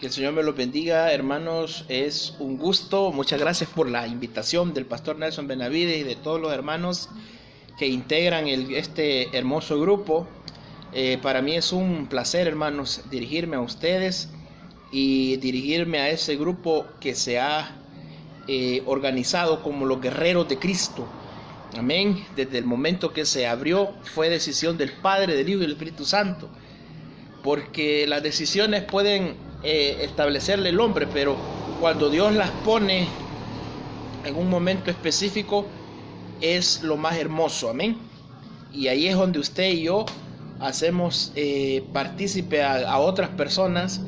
el Señor me los bendiga, hermanos. Es un gusto. Muchas gracias por la invitación del pastor Nelson Benavides y de todos los hermanos que integran este hermoso grupo. Para mí es un placer, hermanos, dirigirme a ustedes y dirigirme a ese grupo que se ha organizado como los guerreros de Cristo. Amén. Desde el momento que se abrió fue decisión del Padre, del Hijo y del Espíritu Santo. Porque las decisiones pueden establecerle el hombre, pero cuando Dios las pone en un momento específico es lo más hermoso, amén. Y ahí es donde usted y yo hacemos partícipe a otras personas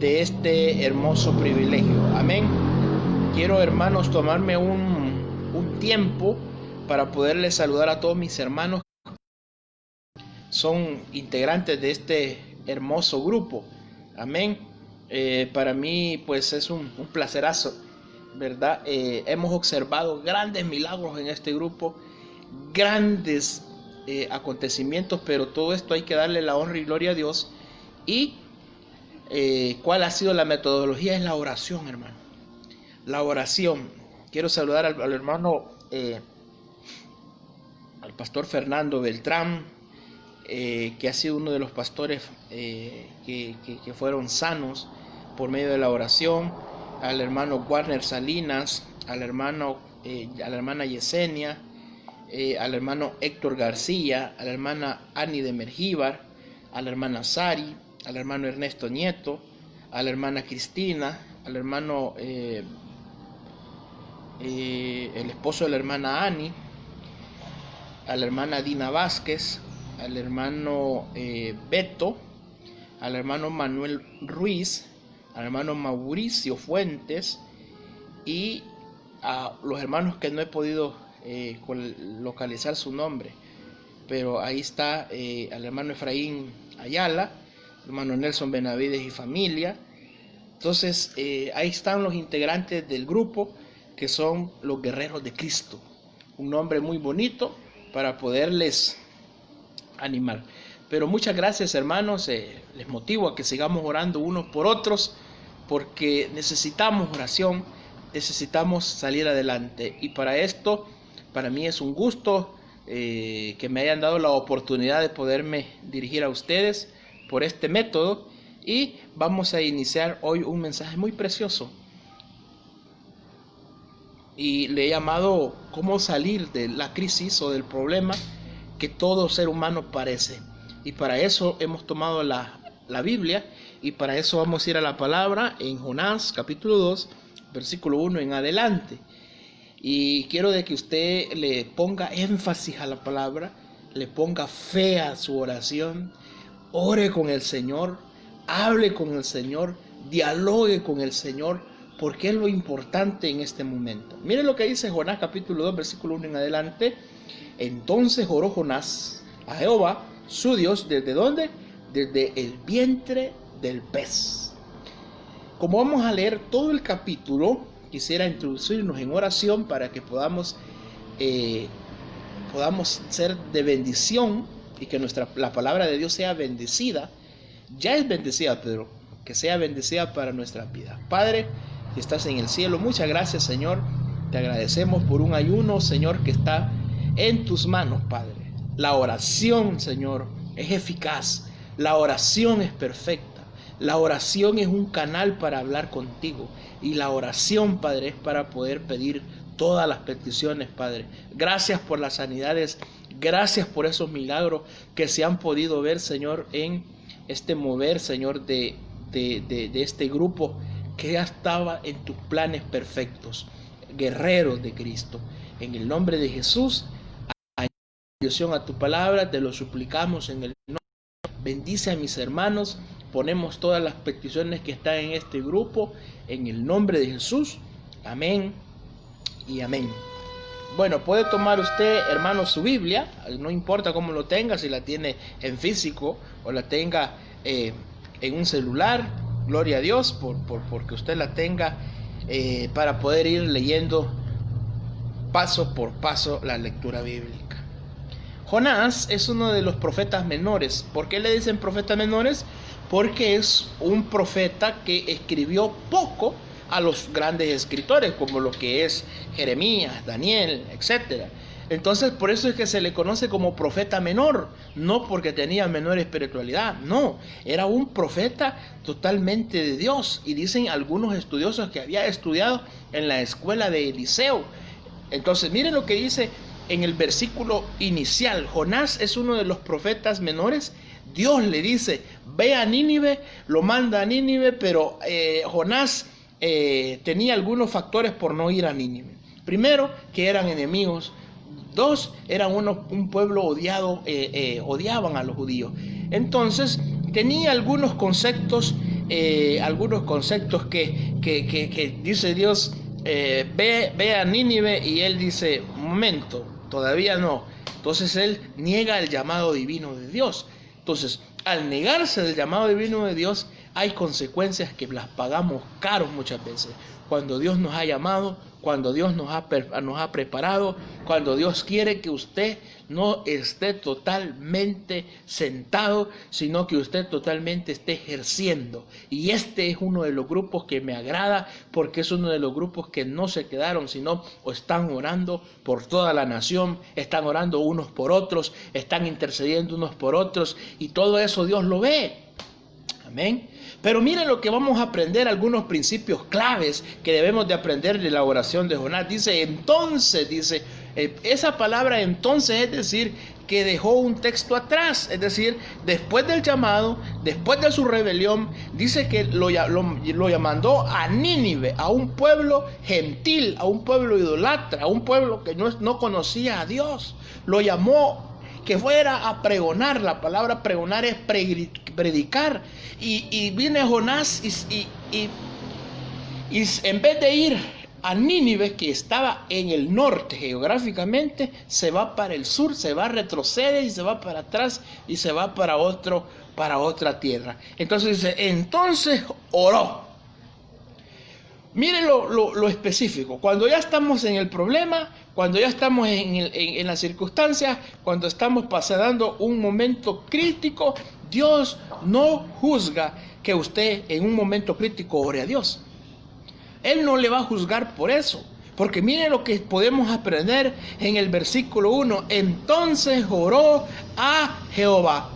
de este hermoso privilegio, amén. Quiero, hermanos, tomarme un tiempo para poderles saludar a todos mis hermanos. Son integrantes de este hermoso grupo, amén. Para mí pues es un placerazo, ¿verdad? Hemos observado grandes milagros en este grupo, grandes acontecimientos, pero todo esto hay que darle la honra y gloria a Dios. Y ¿cuál ha sido la metodología? Es la oración, hermano. La oración. Quiero saludar al hermano, al pastor Fernando Beltrán, que ha sido uno de los pastores que fueron sanos por medio de la oración, al hermano Warner Salinas, a la hermana Yesenia, al hermano Héctor García, a la hermana Ani de Mergíbar, a la hermana Sari, al hermano Ernesto Nieto, a la hermana Cristina, al hermano el esposo de la hermana Ani, a la hermana Dina Vázquez, al hermano Beto, al hermano Manuel Ruiz, al hermano Mauricio Fuentes y a los hermanos que no he podido localizar su nombre, pero ahí está al hermano Efraín Ayala, hermano Nelson Benavides y familia. Entonces ahí están los integrantes del grupo que son los guerreros de Cristo, un nombre muy bonito para poderles animar. Pero muchas gracias, hermanos. Les motivo a que sigamos orando unos por otros, porque necesitamos oración, necesitamos salir adelante. Y para esto, para mí es un gusto que me hayan dado la oportunidad de poderme dirigir a ustedes por este método. Y vamos a iniciar hoy un mensaje muy precioso. Y le he llamado cómo salir de la crisis o del problema que todo ser humano padece. Y para eso hemos tomado la Biblia, y para eso vamos a ir a la palabra en Jonás capítulo 2, versículo 1 en adelante. Y quiero de que usted le ponga énfasis a la palabra, le ponga fe a su oración, ore con el Señor, hable con el Señor, dialogue con el Señor, porque es lo importante en este momento. Mire lo que dice Jonás capítulo 2, versículo 1 en adelante. Entonces oró Jonás a Jehová, su Dios, ¿desde dónde? Desde el vientre del pez. Como vamos a leer todo el capítulo, quisiera introducirnos en oración para que podamos ser de bendición y que la palabra de Dios sea bendecida. Ya es bendecida, pero que sea bendecida para nuestra vida. Padre, que estás en el cielo, muchas gracias, Señor. Te agradecemos por un ayuno, Señor, que está en tus manos, Padre. La oración, Señor, es eficaz. La oración es perfecta. La oración es un canal para hablar contigo. Y la oración, Padre, es para poder pedir todas las peticiones, Padre. Gracias por las sanidades. Gracias por esos milagros que se han podido ver, Señor, en este mover, Señor, de este grupo que ya estaba en tus planes perfectos. Guerreros de Cristo. En el nombre de Jesús, a tu palabra, te lo suplicamos en el nombre. Bendice a mis hermanos, ponemos todas las peticiones que están en este grupo en el nombre de Jesús, amén y amén. Bueno, puede tomar usted, hermano, su Biblia, no importa cómo lo tenga, si la tiene en físico o la tenga en un celular, gloria a Dios porque usted la tenga para poder ir leyendo paso por paso la lectura bíblica. Jonás es uno de los profetas menores. ¿Por qué le dicen profetas menores? porque es un profeta que escribió poco a los grandes escritores, como lo que es Jeremías, Daniel, etc. Entonces, por eso es que se le conoce como profeta menor, no porque tenía menor espiritualidad, no, era un profeta totalmente de Dios. Y dicen algunos estudiosos que había estudiado en la escuela de Eliseo. Entonces, miren lo que dice en el versículo inicial. Jonás es uno de los profetas menores. Dios le dice, ve a Nínive, lo manda a Nínive, pero Jonás tenía algunos factores por no ir a Nínive. Primero, que eran enemigos. Dos, eran un pueblo odiado, odiaban a los judíos. Entonces, tenía algunos conceptos que dice Dios, ve a Nínive, y él dice, un momento, todavía no. Entonces él niega el llamado divino de Dios. Entonces, al negarse del llamado divino de Dios, hay consecuencias que las pagamos caros muchas veces. Cuando Dios nos ha llamado, cuando Dios nos ha preparado, cuando Dios quiere que usted no esté totalmente sentado, sino que usted totalmente esté ejerciendo. Y este es uno de los grupos que me agrada, porque es uno de los grupos que no se quedaron, sino están orando por toda la nación, están orando unos por otros, están intercediendo unos por otros, y todo eso Dios lo ve. Amén. Pero miren lo que vamos a aprender, algunos principios claves que debemos de aprender de la oración de Jonás. Dice, entonces, esa palabra entonces es decir, que dejó un texto atrás, es decir, después del llamado, después de su rebelión, dice que lo mandó a Nínive, a un pueblo gentil, a un pueblo idolatra, a un pueblo que no conocía a Dios. Lo llamó que fuera a pregonar. La palabra pregonar es predicar, y viene Jonás y en vez de ir a Nínive, que estaba en el norte geográficamente, se va para el sur, se va, retrocede y se va para atrás y se va para otra tierra. Entonces dice, entonces oró. Miren lo específico. Cuando ya estamos en el problema, cuando ya estamos en las circunstancias, cuando estamos pasando un momento crítico, Dios no juzga que usted en un momento crítico ore a Dios. Él no le va a juzgar por eso. Porque miren lo que podemos aprender en el versículo 1. Entonces oró a Jehová.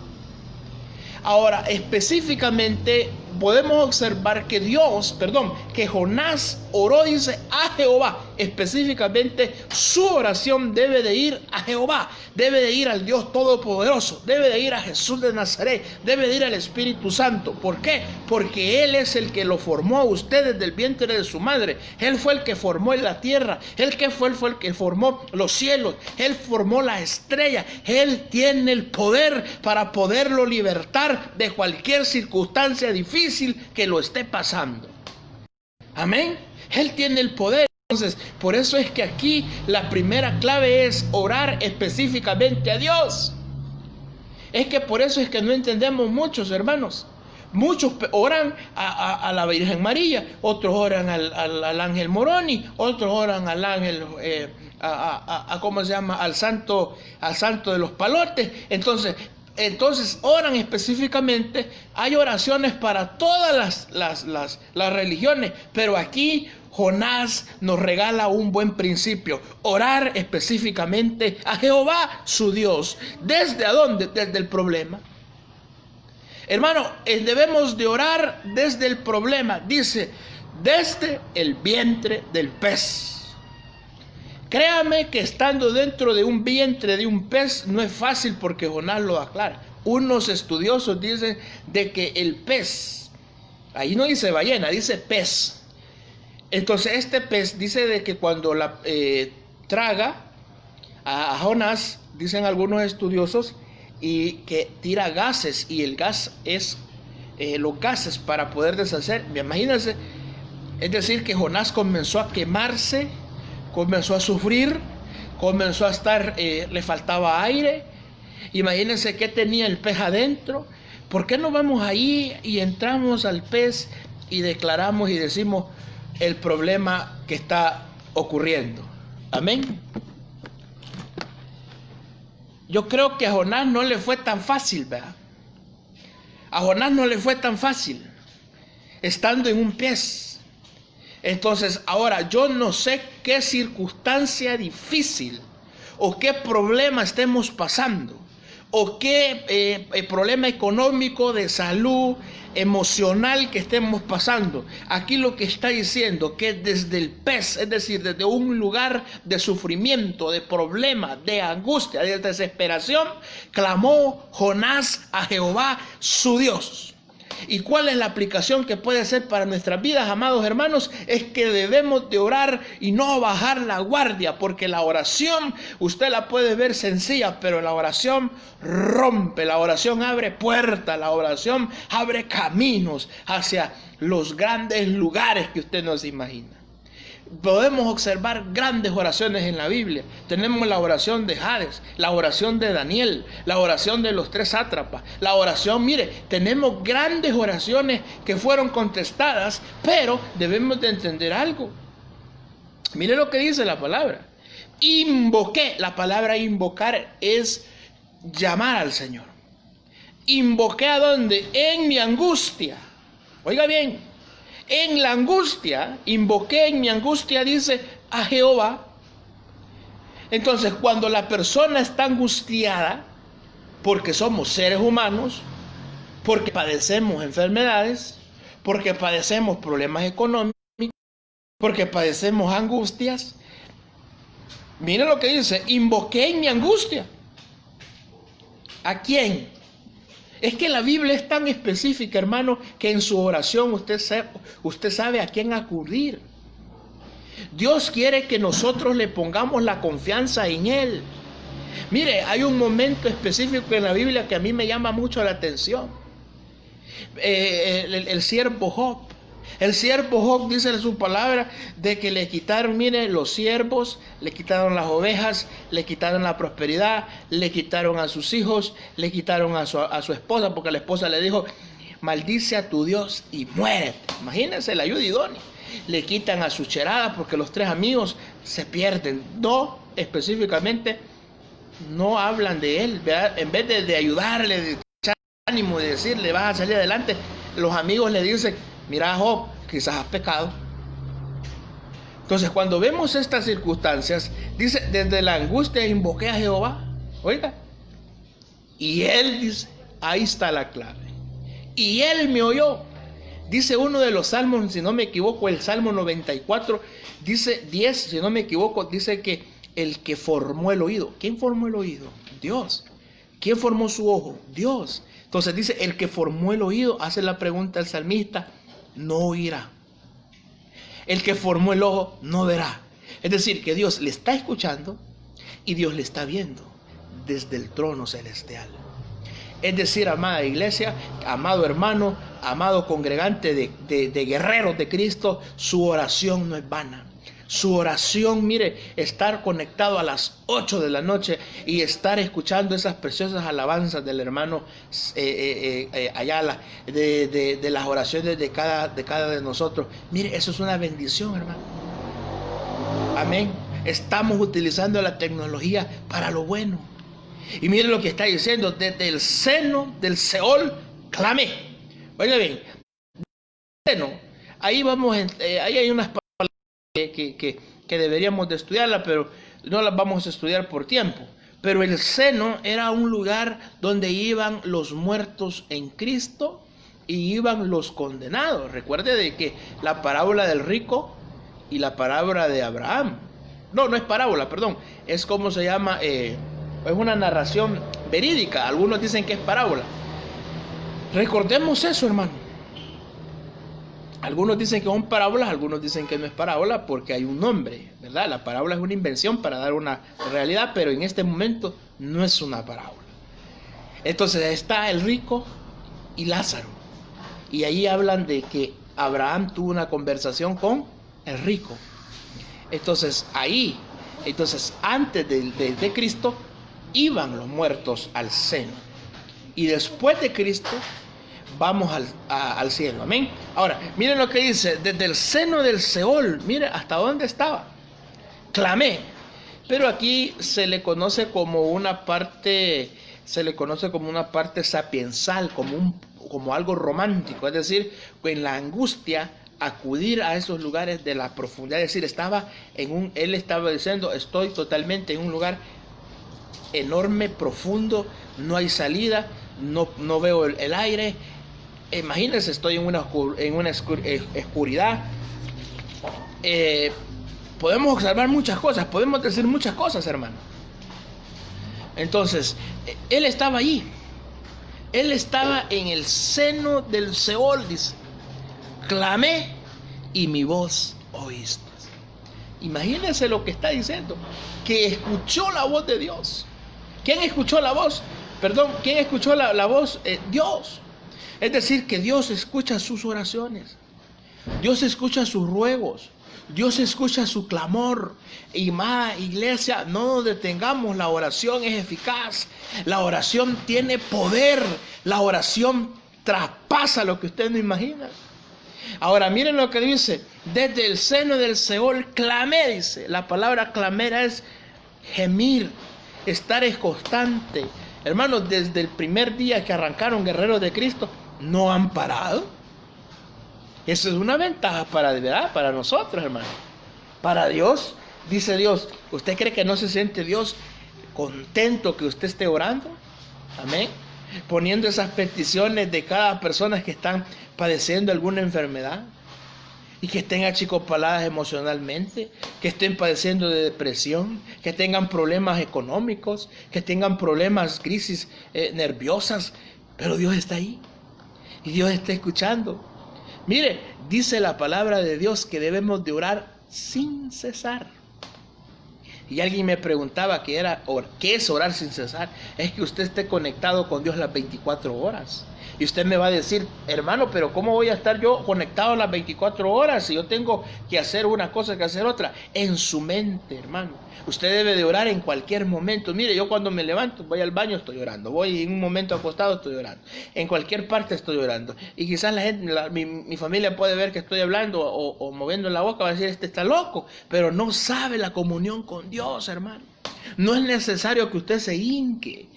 Ahora, específicamente podemos observar que Jonás oró, dice, a Jehová. Específicamente su oración debe de ir a Jehová, debe de ir al Dios Todopoderoso, debe de ir a Jesús de Nazaret, debe de ir al Espíritu Santo. ¿Por qué? Porque Él es el que lo formó a usted desde el vientre de su madre. Él fue el que formó la tierra, Él fue el que formó los cielos, Él formó la estrella. Él tiene el poder para poderlo libertar de cualquier circunstancia difícil que lo esté pasando. Amén. Él tiene el poder. Entonces, por eso es que aquí la primera clave es orar específicamente a Dios. Es que por eso es que no entendemos muchos, hermanos. Muchos oran a la Virgen María, otros oran al ángel Moroni, otros oran al ángel, ¿cómo se llama? Al santo de los palotes. Entonces oran específicamente. Hay oraciones para todas las religiones, pero aquí Jonás nos regala un buen principio: orar específicamente a Jehová su Dios. ¿Desde dónde? Desde el problema. Hermano, debemos de orar desde el problema. Dice, desde el vientre del pez. Créame que estando dentro de un vientre de un pez no es fácil, porque Jonás lo aclara. Unos estudiosos dicen de que el pez, ahí no dice ballena, dice pez. Entonces este pez dice de que cuando traga a Jonás, dicen algunos estudiosos, y que tira gases, y el gas es los gases para poder deshacer. Imagínense, es decir, que Jonás comenzó a quemarse, comenzó a sufrir, comenzó a estar, le faltaba aire. Imagínense qué tenía el pez adentro. ¿Por qué no vamos ahí y entramos al pez y declaramos y decimos el problema que está ocurriendo? Amén. Yo creo que a Jonás no le fue tan fácil, ¿verdad? A Jonás no le fue tan fácil, estando en un pez. Entonces, ahora yo no sé qué circunstancia difícil o qué problema estemos pasando, o qué problema económico, de salud, emocional que estemos pasando. Aquí lo que está diciendo, que desde el pez, es decir, desde un lugar de sufrimiento, de problema, de angustia, de desesperación, clamó Jonás a Jehová su Dios. ¿Y cuál es la aplicación que puede ser para nuestras vidas, amados hermanos? Es que debemos de orar y no bajar la guardia, porque la oración, usted la puede ver sencilla, pero la oración rompe, la oración abre puertas, la oración abre caminos hacia los grandes lugares que usted no se imagina. Podemos observar grandes oraciones en la Biblia. Tenemos la oración de Hades, la oración de Daniel, la oración de los 3 sátrapas, la oración, mire, tenemos grandes oraciones que fueron contestadas, pero debemos de entender algo. Mire lo que dice la palabra. Invoqué, la palabra invocar es llamar al Señor. Invoqué ¿a dónde? En mi angustia. Oiga bien. En la angustia, invoqué en mi angustia, dice, a Jehová. Entonces, cuando la persona está angustiada, porque somos seres humanos, porque padecemos enfermedades, porque padecemos problemas económicos, porque padecemos angustias, miren lo que dice, invoqué en mi angustia. ¿A quién? Es que la Biblia es tan específica, hermano, que en su oración usted sabe a quién acudir. Dios quiere que nosotros le pongamos la confianza en Él. Mire, hay un momento específico en la Biblia que a mí me llama mucho la atención. El siervo Job. El siervo Job dice en su palabra de que le quitaron, mire, los siervos, le quitaron las ovejas, le quitaron la prosperidad, le quitaron a sus hijos, le quitaron a su esposa, porque la esposa le dijo, maldice a tu Dios y muérete. Imagínense la ayuda idónea. Le quitan a su cherada porque los 3 amigos se pierden. No, específicamente, no hablan de él, ¿verdad? En vez de ayudarle, de echar ánimo, de decirle, vas a salir adelante, los amigos le dicen, mira Job, quizás has pecado. Entonces cuando vemos estas circunstancias, dice, desde la angustia invoqué a Jehová. Oiga, y él dice, ahí está la clave. Y él me oyó. Dice uno de los salmos, si no me equivoco, el Salmo 94, dice 10, si no me equivoco, dice que el que formó el oído. ¿Quién formó el oído? Dios. ¿Quién formó su ojo? Dios. Entonces dice, el que formó el oído, hace la pregunta al salmista, no oirá. El que formó el ojo no verá. Es decir, que Dios le está escuchando y Dios le está viendo desde el trono celestial. Es decir, amada iglesia, amado hermano, amado congregante de guerreros de Cristo, su oración no es vana. Su oración, mire, estar conectado a las 8 de la noche y estar escuchando esas preciosas alabanzas del hermano Ayala, de las oraciones de cada de nosotros. Mire, eso es una bendición, hermano. Amén. Estamos utilizando la tecnología para lo bueno. Y mire lo que está diciendo, desde el seno del Seol clamé. Oiga bien, seno, ahí vamos, ahí hay unas que deberíamos de estudiarla, pero no las vamos a estudiar por tiempo. Pero el seno era un lugar donde iban los muertos en Cristo y iban los condenados. Recuerde de que la parábola del rico y la parábola de Abraham, no es parábola, perdón, es como se llama, es una narración verídica. Algunos dicen que es parábola. Recordemos eso, hermano. Algunos dicen que son parábolas, algunos dicen que no es parábola porque hay un nombre, ¿verdad? La parábola es una invención para dar una realidad, pero en este momento no es una parábola. Entonces está el rico y Lázaro. Y ahí hablan de que Abraham tuvo una conversación con el rico. Entonces antes de Cristo iban los muertos al seno. Y después de Cristo vamos al cielo, amén. Ahora, miren lo que dice, desde el seno del Seol, mire hasta dónde estaba, clamé. Pero aquí se le conoce como una parte se le conoce como una parte sapiensal, como algo romántico, es decir, en la angustia, acudir a esos lugares de la profundidad, es decir, él estaba diciendo, estoy totalmente en un lugar enorme, profundo, no hay salida, no veo el aire. Imagínense, estoy en una oscuridad. Podemos observar muchas cosas, podemos decir muchas cosas, hermano. Entonces, él estaba allí. Él estaba en el seno del Seol, dice. Clamé y mi voz oíste. Imagínense lo que está diciendo. Que escuchó la voz de Dios. ¿Quién escuchó la voz? ¿Quién escuchó la voz? Dios. Es decir, que Dios escucha sus oraciones. Dios escucha sus ruegos. Dios escucha su clamor. Y más, iglesia, no nos detengamos. La oración es eficaz. La oración tiene poder. La oración traspasa lo que usted no imagina. Ahora miren lo que dice. Desde el seno del Seol clamé, dice. La palabra clamer es gemir. Estar es constante. Hermanos, desde el primer día que arrancaron guerreros de Cristo, no han parado. Eso es una ventaja para nosotros, hermano. Para Dios, dice Dios, ¿usted cree que no se siente Dios contento que usted esté orando? Amén. Poniendo esas peticiones de cada persona que están padeciendo alguna enfermedad y que estén achicopaladas emocionalmente, que estén padeciendo de depresión, que tengan problemas económicos, que tengan problemas, crisis nerviosas, pero Dios está ahí y Dios está escuchando. Mire, dice la palabra de Dios que debemos de orar sin cesar. Y alguien me preguntaba qué es orar sin cesar. Es que usted esté conectado con Dios las 24 horas. Y usted me va a decir, hermano, pero ¿cómo voy a estar yo conectado las 24 horas si yo tengo que hacer una cosa que hacer otra? En su mente, hermano. Usted debe de orar en cualquier momento. Mire, yo cuando me levanto, voy al baño, estoy orando. Voy en un momento acostado, estoy orando. En cualquier parte estoy orando. Y quizás la gente, mi familia puede ver que estoy hablando o moviendo la boca, va a decir, este está loco. Pero no sabe la comunión con Dios, hermano. No es necesario que usted se hinque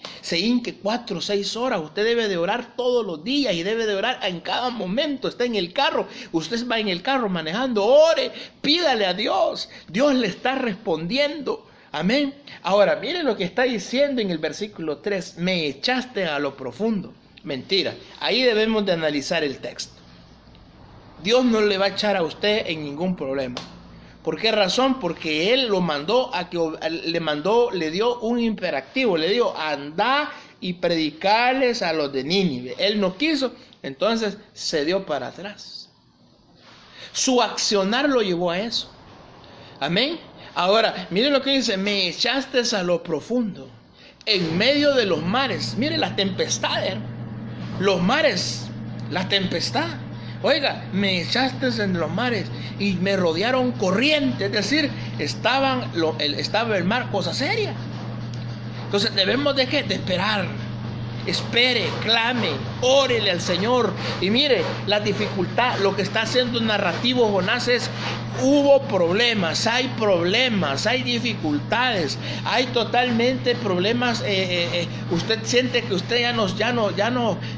4 o 6 horas. Usted debe de orar todos los días y debe de orar en cada momento. Está en el carro, usted va en el carro manejando, ore, pídale a Dios. Dios le está respondiendo. Amén. Ahora, miren lo que está diciendo en el versículo 3. Me echaste a lo profundo. Mentira. Ahí debemos de analizar el texto. Dios no le va a echar a usted en ningún problema. ¿Por qué razón? Porque Él lo mandó le dio un imperativo, le dio andá y predicarles a los de Nínive. Él no quiso, entonces se dio para atrás. Su accionar lo llevó a eso. Amén. Ahora, miren lo que dice, me echaste a lo profundo, en medio de los mares. Miren las tempestades, los mares, la tempestad. Oiga, me echaste en los mares y me rodearon corrientes, es decir, estaba el mar, cosa seria. Entonces debemos de esperar. Espere, clame, órele al Señor. Y mire, la dificultad, lo que está haciendo el narrativo Jonás es, hubo problemas, hay dificultades, hay totalmente problemas. Usted siente que usted ya no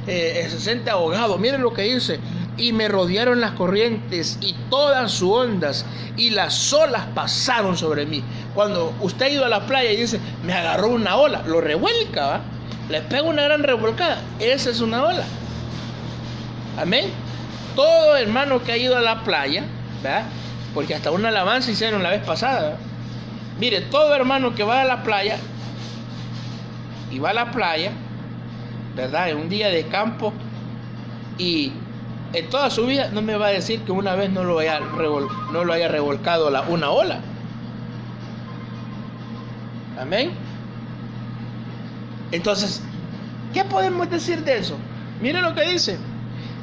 se siente ahogado. Miren lo que dice. Y me rodearon las corrientes y todas sus ondas, y las olas pasaron sobre mí. Cuando usted ha ido a la playa y dice, me agarró una ola, lo revuelca, ¿va? Le pega una gran revolcada. Esa es una ola. Amén. Todo hermano que ha ido a la playa, ¿verdad? Porque hasta una alabanza hicieron la vez pasada, ¿verdad? Mire, todo hermano que va a la playa, ¿verdad? En un día de campo, y en toda su vida no me va a decir que una vez no lo haya revolcado una ola. Amén. Entonces, ¿qué podemos decir de eso? Miren lo que dice.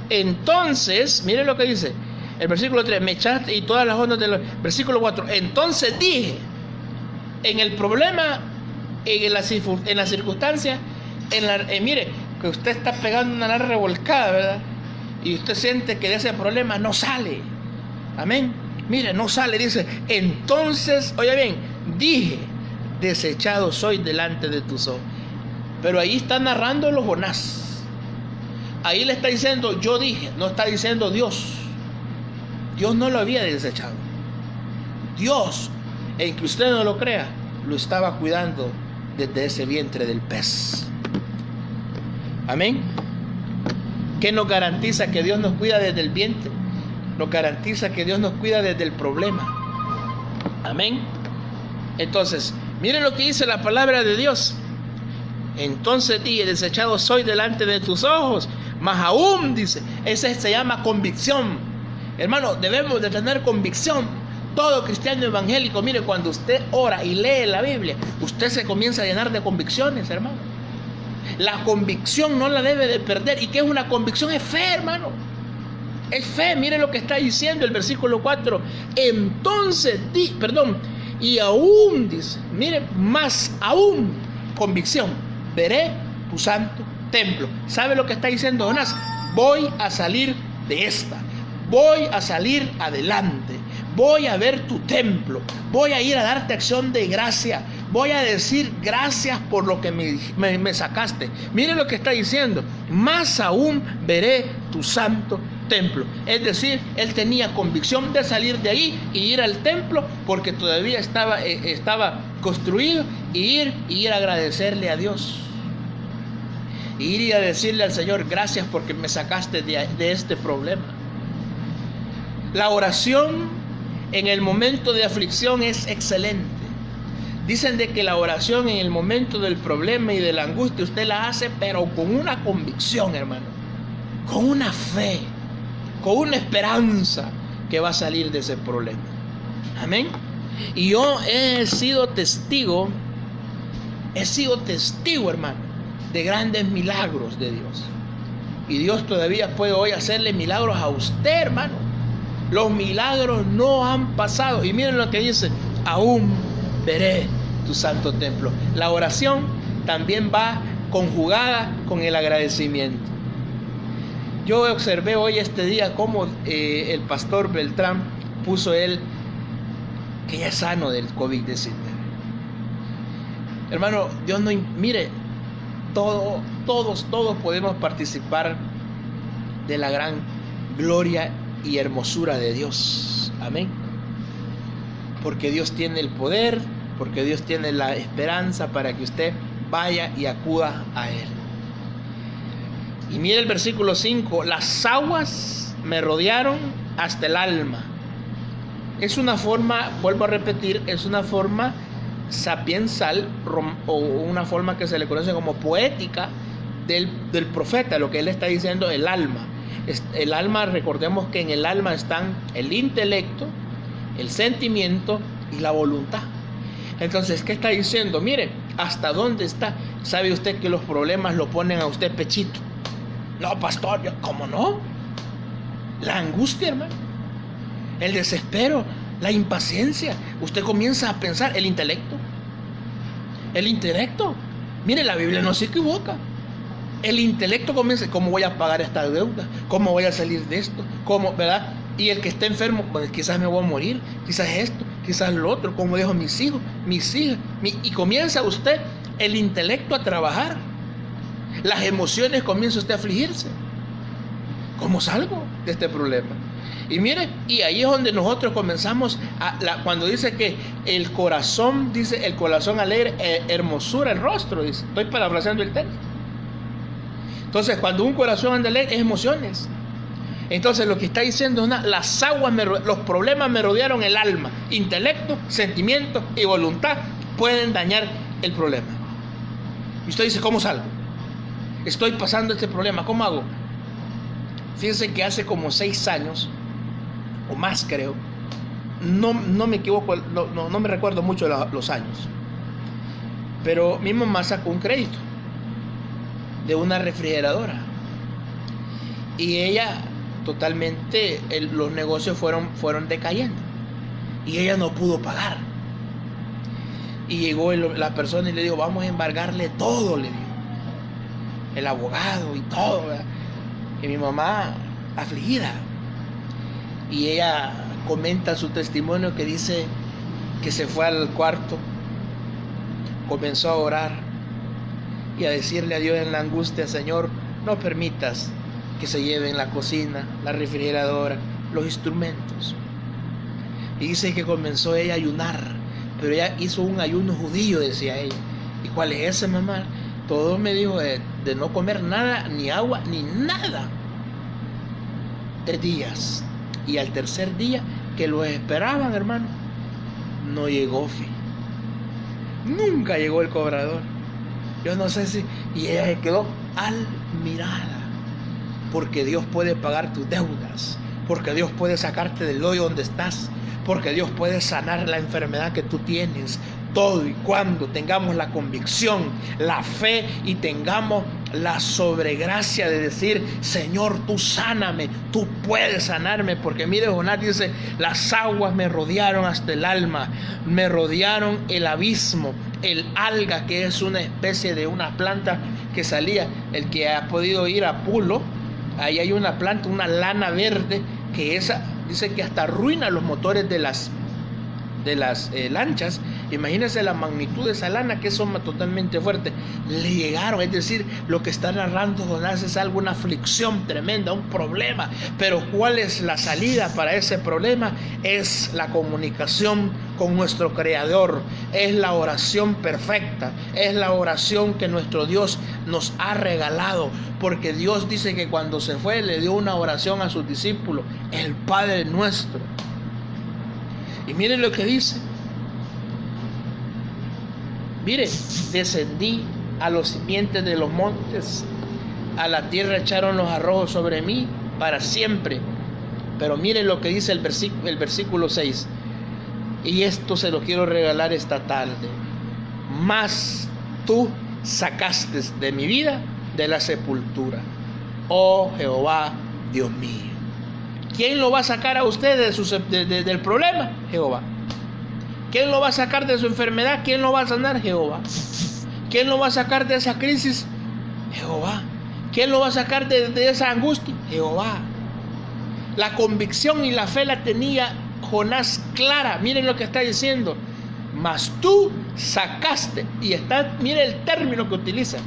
Entonces, miren lo que dice. El versículo 3, me echaste y todas las ondas del versículo 4. Entonces dije, en el problema, en la circunstancia, mire, que usted está pegando una larga revolcada, ¿verdad? Y usted siente que de ese problema no sale. Amén. Mire, no sale, dice. Entonces, oye bien, dije, desechado soy delante de tus ojos. Pero ahí está narrándolo Jonás. Ahí le está diciendo, yo dije, no está diciendo Dios. Dios no lo había desechado. Dios, en que usted no lo crea, lo estaba cuidando desde ese vientre del pez. Amén. ¿Qué nos garantiza que Dios nos cuida desde el vientre? Nos garantiza que Dios nos cuida desde el problema. Amén. Entonces, miren lo que dice la palabra de Dios. Entonces dije, desechado soy delante de tus ojos. Más aún, dice, ese se llama convicción. Hermano, debemos de tener convicción. Todo cristiano evangélico, mire, cuando usted ora y lee la Biblia, usted se comienza a llenar de convicciones, hermano. La convicción no la debe de perder. ¿Y qué es una convicción? Es fe, hermano. Es fe. Mire lo que está diciendo el versículo 4. Entonces y aún, dice, mire, más aún, convicción, veré tu santo templo. ¿Sabe lo que está diciendo Jonás? Voy a salir de esta. Voy a salir adelante. Voy a ver tu templo. Voy a ir a darte acción de gracia. Voy a decir gracias por lo que me sacaste. Mire lo que está diciendo. Más aún veré tu santo templo. Es decir, él tenía convicción de salir de ahí y ir al templo porque todavía estaba construido, y ir a agradecerle a Dios. Ir y a decirle al Señor, gracias porque me sacaste de este problema. La oración en el momento de aflicción es excelente. Dicen de que la oración en el momento del problema y de la angustia usted la hace, pero con una convicción, hermano, con una fe, con una esperanza que va a salir de ese problema. Amén. Y yo he sido testigo, hermano, de grandes milagros de Dios. Y Dios todavía puede hoy hacerle milagros a usted, hermano. Los milagros no han pasado. Y miren lo que dice, aún veré tu santo templo. La oración también va conjugada con el agradecimiento. Yo observé hoy este día cómo el pastor Beltrán puso él que ya es sano del COVID-19. Hermano, Dios no... Mire, todos podemos participar de la gran gloria y hermosura de Dios. Amén. Porque Dios tiene el poder, porque Dios tiene la esperanza para que usted vaya y acuda a Él. Y mire el versículo 5, las aguas me rodearon hasta el alma. Es una forma, vuelvo a repetir, es una forma sapiensal o una forma que se le conoce como poética del profeta, lo que él está diciendo, el alma. El alma, recordemos que en el alma están el intelecto, el sentimiento y la voluntad. Entonces, ¿qué está diciendo? Mire, ¿hasta dónde está? ¿Sabe usted que los problemas lo ponen a usted pechito? No, pastor, ¿cómo no? La angustia, hermano, el desespero, la impaciencia. Usted comienza a pensar, el intelecto. Mire, la Biblia no se equivoca. El intelecto comienza, ¿cómo voy a pagar esta deuda? ¿Cómo voy a salir de esto? ¿Cómo, verdad? Y el que está enfermo, pues quizás me voy a morir, quizás esto, quizás lo otro, ¿cómo dejo mis hijos, mis hijas? Y comienza usted, el intelecto, a trabajar. Las emociones comienza usted a afligirse. ¿Cómo salgo de este problema? Y mire, y ahí es donde nosotros comenzamos cuando dice que el corazón alegre, hermosura el rostro, dice. Estoy parafraseando el texto. Entonces, cuando un corazón anda alegre, es emociones. Entonces, lo que está diciendo es las aguas, los problemas me rodearon el alma. Intelecto, sentimiento y voluntad pueden dañar el problema. Y usted dice, ¿cómo salgo? Estoy pasando este problema, ¿cómo hago? Fíjense que hace como 6 años, o más creo, no me equivoco, no me recuerdo mucho los años, pero mi mamá sacó un crédito de una refrigeradora y ella totalmente, los negocios fueron decayendo y ella no pudo pagar. Y llegó la persona y le dijo, vamos a embargarle todo, le dijo, el abogado y todo, ¿verdad? Y mi mamá afligida, y ella comenta su testimonio, que dice que se fue al cuarto, comenzó a orar y a decirle a Dios en la angustia: Señor, no permitas que se lleven la cocina, la refrigeradora, los instrumentos. Y dice que comenzó ella a ayunar, pero ella hizo un ayuno judío, decía ella. ¿Y cuál es ese, mamá? Todo me dijo de no comer nada, ni agua, ni nada. 3 días. Y al tercer día, que lo esperaban, hermano, no llegó, nunca llegó el cobrador. Yo no sé si... Y ella se quedó admirada, porque Dios puede pagar tus deudas, porque Dios puede sacarte del hoyo donde estás, porque Dios puede sanar la enfermedad que tú tienes. Todo y cuando tengamos la convicción, la fe y tengamos la sobregracia de decir: Señor, tú sáname, tú puedes sanarme. Porque mire, Jonás dice: las aguas me rodearon hasta el alma, me rodearon el abismo, el alga, que es una especie de una planta que salía. El que ha podido ir a Pulo, ahí hay una planta, una lana verde, que esa dice que hasta arruina los motores de las lanchas. Imagínense la magnitud de esa lana, que son totalmente fuertes. Le llegaron, es decir, lo que está narrando Jonás es algo, una aflicción tremenda, un problema. Pero ¿cuál es la salida para ese problema? Es la comunicación con nuestro Creador, es la oración perfecta, es la oración que nuestro Dios nos ha regalado. Porque Dios dice que cuando se fue le dio una oración a sus discípulos, el Padre Nuestro. Y miren lo que dice. Mire: descendí a los simientes de los montes, a la tierra echaron los arrojos sobre mí para siempre. Pero miren lo que dice el versículo 6. Y esto se lo quiero regalar esta tarde. Mas tú sacaste de mi vida de la sepultura, oh Jehová, Dios mío. ¿Quién lo va a sacar a usted del problema? Jehová. ¿Quién lo va a sacar de su enfermedad? ¿Quién lo va a sanar? Jehová. ¿Quién lo va a sacar de esa crisis? Jehová. ¿Quién lo va a sacar de esa angustia? Jehová. La convicción y la fe la tenía Jonás clara. Miren lo que está diciendo: mas tú sacaste. Y está, mire el término que utiliza: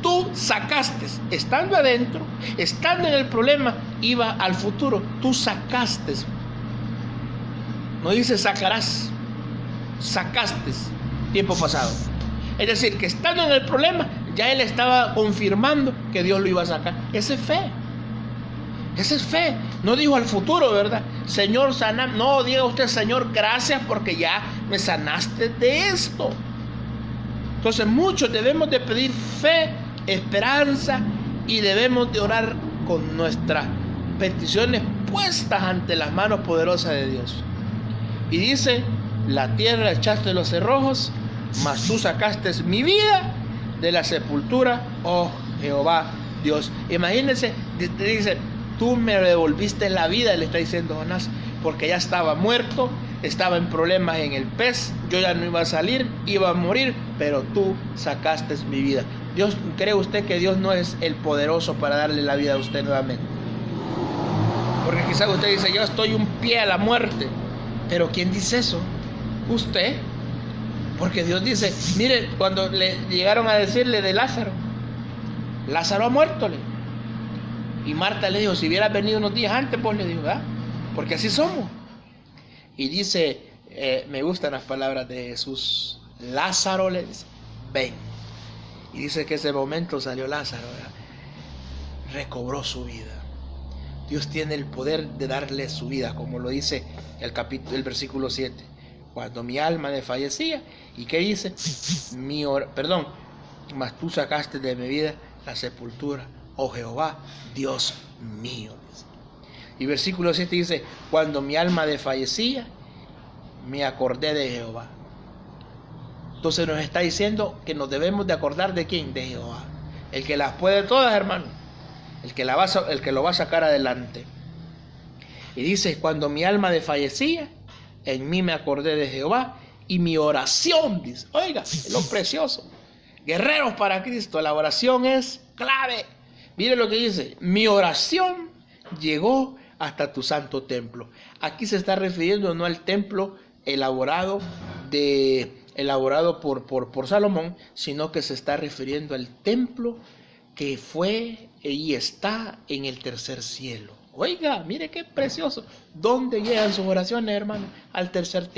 tú sacaste, estando adentro, estando en el problema, iba al futuro. Tú sacaste. No dice sacarás, sacaste, tiempo pasado. Es decir, que estando en el problema, ya él estaba confirmando que Dios lo iba a sacar. Esa es fe. Esa es fe. No dijo al futuro, ¿verdad? Señor, sana. No, diga usted: Señor, gracias porque ya me sanaste de esto. Entonces muchos debemos de pedir fe, esperanza, y debemos de orar con nuestras peticiones puestas ante las manos poderosas de Dios. Y dice: la tierra echaste los cerrojos, mas tú sacaste mi vida de la sepultura, oh Jehová Dios. Imagínense, dice: tú me devolviste la vida, le está diciendo Jonás, porque ya estaba muerto, estaba en problemas en el pez, yo ya no iba a salir, iba a morir, pero tú sacaste mi vida. Dios, ¿cree usted que Dios no es el poderoso para darle la vida a usted nuevamente? Porque quizás usted dice: yo estoy un pie a la muerte. Pero ¿quién dice eso? Usted. Porque Dios dice: mire, cuando le llegaron a decirle de Lázaro ha muerto, y Marta le dijo: si hubieras venido unos días antes, pues le dijo, ¿verdad? Porque así somos. Y dice, me gustan las palabras de Jesús: Lázaro, le dice, ven. Y dice que ese momento salió Lázaro, ¿verdad? Recobró su vida. Dios tiene el poder de darle su vida, como lo dice el versículo 7. Cuando mi alma desfallecía, ¿y qué dice? Mas tú sacaste de mi vida la sepultura, oh Jehová, Dios mío. Y versículo 7 dice: cuando mi alma desfallecía, me acordé de Jehová. Entonces nos está diciendo que nos debemos de acordar de quién, de Jehová, el que las puede todas, hermano, el que lo va a sacar adelante. Y dice: cuando mi alma desfallecía, en mí me acordé de Jehová, y mi oración, dice, oiga, es lo precioso. Guerreros para Cristo, la oración es clave. Mire lo que dice: mi oración llegó hasta tu santo templo. Aquí se está refiriendo no al templo elaborado de elaborado por Salomón, sino que se está refiriendo al templo que fue y está en el tercer cielo. Oiga, mire qué precioso. ¿Dónde llegan sus oraciones, hermano? Al tercer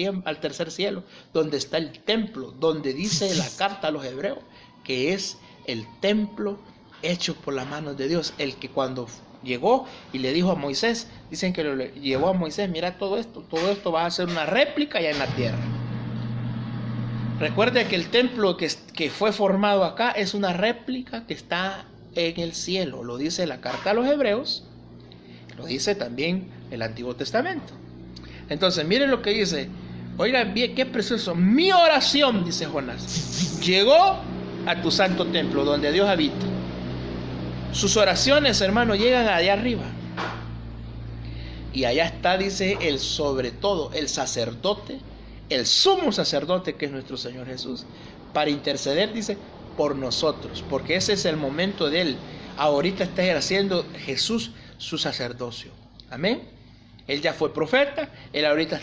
cielo, donde está el templo, donde dice la carta a los hebreos, que es el templo hecho por las manos de Dios. El que cuando llegó y le dijo a Moisés, dicen que le llevó a Moisés, mira todo esto va a ser una réplica ya en la tierra. Recuerde que el templo que fue formado acá es una réplica que está en el cielo. Lo dice la carta a los hebreos, lo dice también el Antiguo Testamento. Entonces, miren lo que dice. Oigan bien, qué precioso. Mi oración, dice Jonás, llegó a tu santo templo, donde Dios habita. Sus oraciones, hermano, llegan allá arriba. Y allá está, dice, el sobre todo, el sacerdote, el sumo sacerdote, que es nuestro Señor Jesús, para interceder, dice, por nosotros, porque ese es el momento de Él. Ahorita está haciendo Jesús su sacerdocio. Amén. Él ya fue profeta, Él ahorita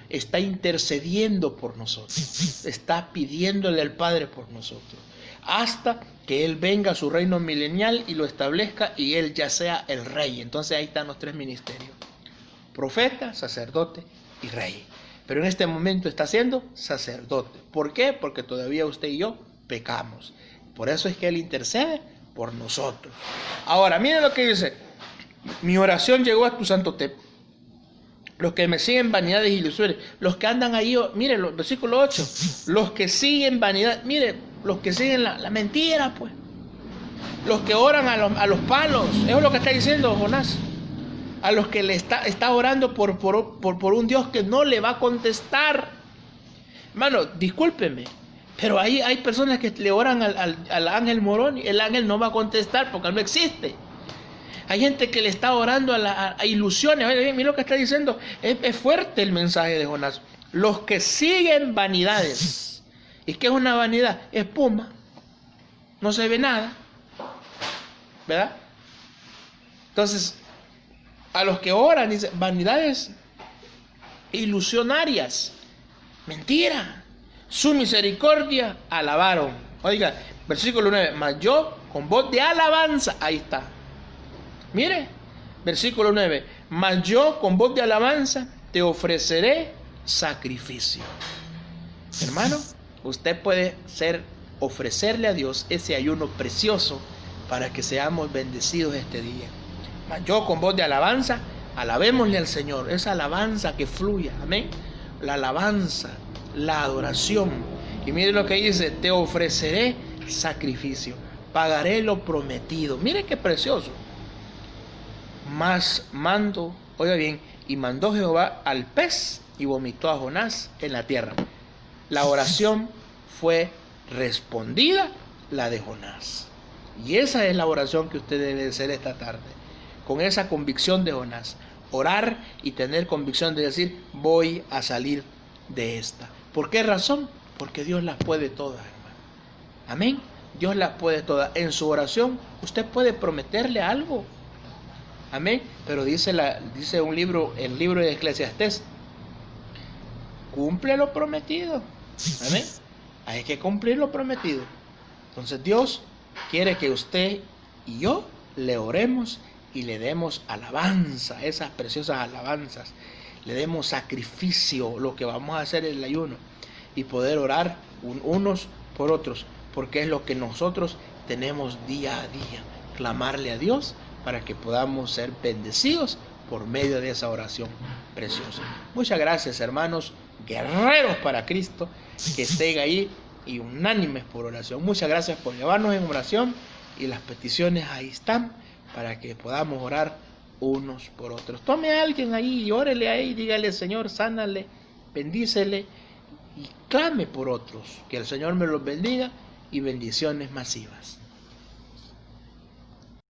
está intercediendo por nosotros, está pidiéndole al Padre por nosotros, hasta que Él venga a su reino milenial y lo establezca y Él ya sea el rey. Entonces ahí están los tres ministerios: profeta, sacerdote y rey. Pero en este momento está siendo sacerdote. ¿Por qué? Porque todavía usted y yo pecamos. Por eso es que Él intercede por nosotros. Ahora, miren lo que dice: mi oración llegó a tu santo templo. Los que me siguen vanidades y ilusiones, los que andan ahí, miren, versículo 8, los que siguen vanidad, miren, los que siguen la mentira, pues, los que oran a los palos, eso es lo que está diciendo Jonás, a los que le está orando por un Dios que no le va a contestar. Hermano, discúlpeme, pero ahí hay personas que le oran al ángel Morón y el ángel no va a contestar porque no existe. Hay gente que le está orando a ilusiones. Mira lo que está diciendo. Es fuerte el mensaje de Jonás. Los que siguen vanidades. ¿Y qué es una vanidad? Espuma. No se ve nada. ¿Verdad? Entonces, a los que oran, dice, vanidades ilusionarias. Mentira. Su misericordia alabaron. Oiga, versículo 9. Mas yo, con voz de alabanza, ahí está. Mire, versículo 9, mas yo con voz de alabanza te ofreceré sacrificio. Hermano, usted puede ofrecerle a Dios ese ayuno precioso para que seamos bendecidos este día. Mas yo con voz de alabanza, alabémosle al Señor, esa alabanza que fluya, amén. La alabanza, la adoración. Y mire lo que dice, te ofreceré sacrificio, pagaré lo prometido. Mire qué precioso. Mas mando, oiga bien, y mandó Jehová al pez y vomitó a Jonás en la tierra. La oración fue respondida, la de Jonás. Y esa es la oración que usted debe hacer esta tarde, con esa convicción de Jonás. Orar y tener convicción de decir, voy a salir de esta. ¿Por qué razón? Porque Dios las puede todas, hermano. Amén. Dios las puede todas. En su oración usted puede prometerle algo. Amén. Pero dice el libro de Eclesiastés, cumple lo prometido. Amén. Hay que cumplir lo prometido. Entonces Dios quiere que usted y yo le oremos y le demos alabanza, esas preciosas alabanzas. Le demos sacrificio, lo que vamos a hacer en el ayuno, y poder orar unos por otros, porque es lo que nosotros tenemos día a día. Clamarle a Dios para que podamos ser bendecidos por medio de esa oración preciosa. Muchas gracias, hermanos, guerreros para Cristo, que estén ahí y unánimes por oración. Muchas gracias por llevarnos en oración, y las peticiones ahí están para que podamos orar unos por otros. Tome a alguien ahí y órele ahí, dígale, Señor, sánale, bendícele y clame por otros. Que el Señor me los bendiga y bendiciones masivas.